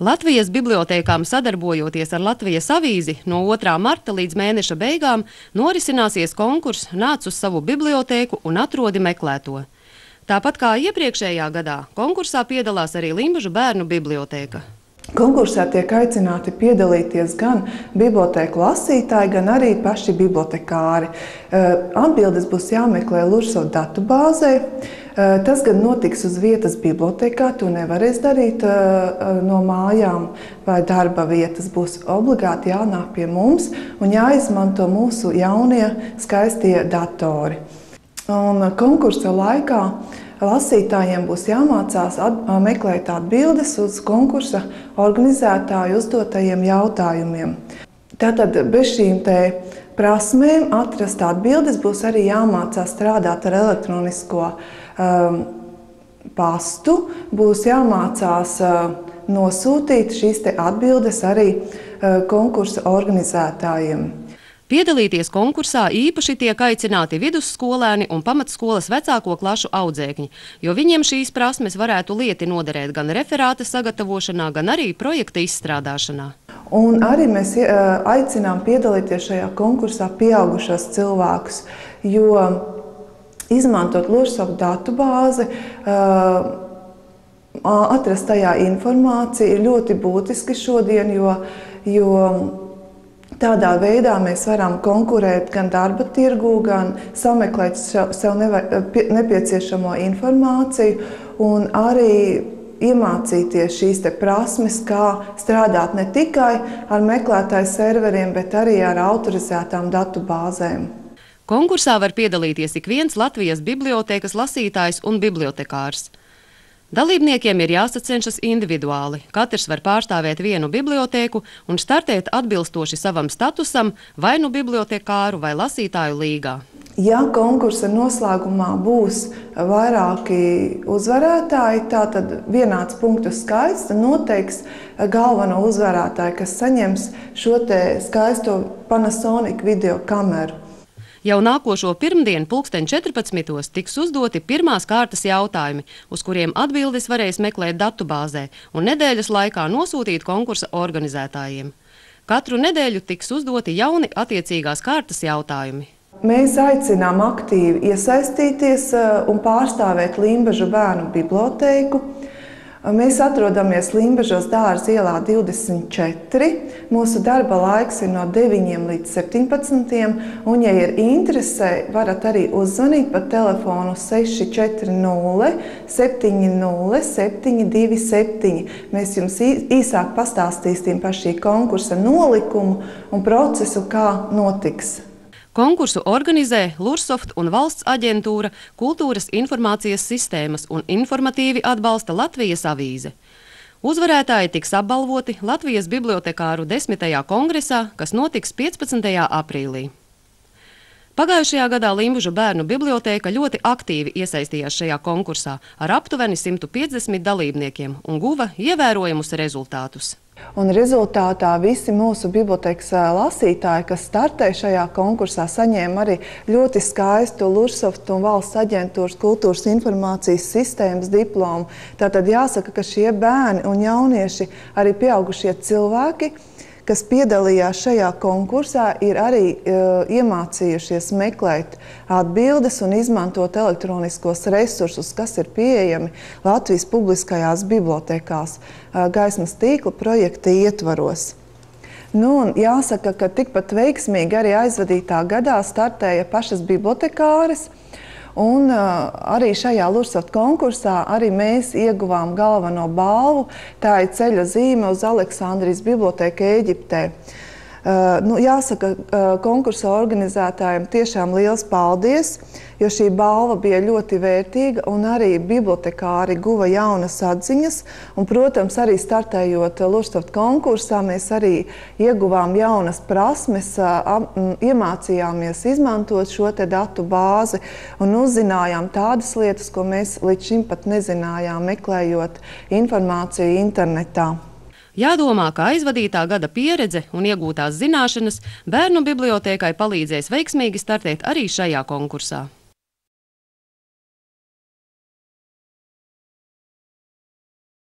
Latvijas bibliotēkām sadarbojoties ar Latvijas avīzi no 2. marta līdz mēneša beigām norisināsies konkurss Nāc uz savu bibliotēku un atrodi meklēto. Tāpat kā iepriekšējā gadā, konkursā piedalās arī Limbažu bērnu bibliotēka. Konkursā tiek aicināti piedalīties gan bibliotēku lasītāji, gan arī paši bibliotekāri. Atbildes būs jāmeklē Lursov datubāzē. Tas gan notiks uz vietas bibliotekā, to nevarēs darīt no mājām vai darba vietas. Būs obligāti jānāk pie mums un jāizmanto mūsu jaunie skaistie datori. Un konkursa laikā lasītājiem būs jāmācās meklēt atbildes uz konkursa organizētāju uzdotajiem jautājumiem. Tātad bez šīm prasmēm atrast atbildes būs arī jāmācās strādāt ar elektronisko pastu, būs jāmācās nosūtīt šīs atbildes arī konkursa organizētājiem. Piedalīties konkursā īpaši tiek aicināti vidusskolēni un pamatskolas vecāko klašu audzēkņi, jo viņiem šīs prasmes varētu lieti noderēt gan referāta sagatavošanā, gan arī projekta izstrādāšanā. Un arī mēs aicinām piedalīties šajā konkursā pieaugušos cilvēkus, jo izmantot Lursov datubāzi, atrast tajā informāciju ir ļoti būtiski šodien, jo tādā veidā mēs varam konkurēt gan darba tirgū, gan sameklēt sev nepieciešamo informāciju un arī iemācīties šīs prasmes, kā strādāt ne tikai ar meklētāju serveriem, bet arī ar autorizētām datubāzēm. Konkursā var piedalīties ik viens Latvijas bibliotēkas lasītājs un bibliotekārs. Dalībniekiem ir jāsacenšas individuāli. Katrs var pārstāvēt vienu bibliotēku un startēt atbilstoši savam statusam vai nu bibliotekāru vai lasītāju līgā. Ja konkursa noslēgumā būs vairāki uzvarētāji, tātad vienāds punktu skaits noteiks galveno uzvarētāju, kas saņems šo skaisto Panasonic video kameru. Jau nākošo pirmdienu 14:00 tiks uzdoti pirmās kārtas jautājumi, uz kuriem atbildes varēs meklēt datubāzē un nedēļas laikā nosūtīt konkursa organizētājiem. Katru nedēļu tiks uzdoti jauni attiecīgās kārtas jautājumi. Mēs aicinām aktīvi iesaistīties un pārstāvēt Limbažu bērnu bibliotēku. Mēs atrodamies Limbažos Dārza ielā 24. Mūsu darba laiks ir no 9 līdz 17. Un, ja ir interese, varat arī uzzvanīt pa telefonu 640 70 727. Mēs jums īsāk pastāstīsim par šī konkursa nolikumu un procesu, kā notiks. Konkursu organizē Lursoft un valsts aģentūra Kultūras informācijas sistēmas un informatīvi atbalsta Latvijas avīze. Uzvarētāji tiks apbalvoti Latvijas bibliotekāru 10. kongresā, kas notiks 15. aprīlī. Pagājušajā gadā Limbažu bērnu bibliotēka ļoti aktīvi iesaistījās šajā konkursā ar aptuveni 150 dalībniekiem un guva ievērojamus rezultātus. Un rezultātā visi mūsu bibliotēkas lasītāji, kas startē šajā konkursā, saņēma arī ļoti skaistu Lursoft un valsts aģentūras kultūras informācijas sistēmas diplomu. Tātad jāsaka, ka šie bērni un jaunieši, arī pieaugušie cilvēki, kas piedalījās šajā konkursā, ir arī iemācījušies meklēt atbildes un izmantot elektroniskos resursus, kas ir pieejami Latvijas publiskajās bibliotēkās gaismas tīkla projekta ietvaros. Jāsaka, ka tikpat veiksmīgi arī aizvadītā gadā startēja pašas bibliotekāres. Un arī šajā Lursoft konkursā arī mēs ieguvām galveno balvu. Tā ir ceļa zīme uz Aleksandrijas bibliotēku Ēģiptē. Jāsaka, konkursa organizētājiem tiešām liels paldies, jo šī balva bija ļoti vērtīga un arī bibliotekāri guva jaunas atziņas. Un, protams, arī startējot Lursoft konkursā, mēs arī ieguvām jaunas prasmes, iemācījāmies izmantot šo datu bāzi un uzzinājām tādas lietas, ko mēs līdz šim pat nezinājām, meklējot informāciju internetā. Jādomā, ka aizvadītā gada pieredze un iegūtās zināšanas bērnu bibliotēkai palīdzēs veiksmīgi startēt arī šajā konkursā.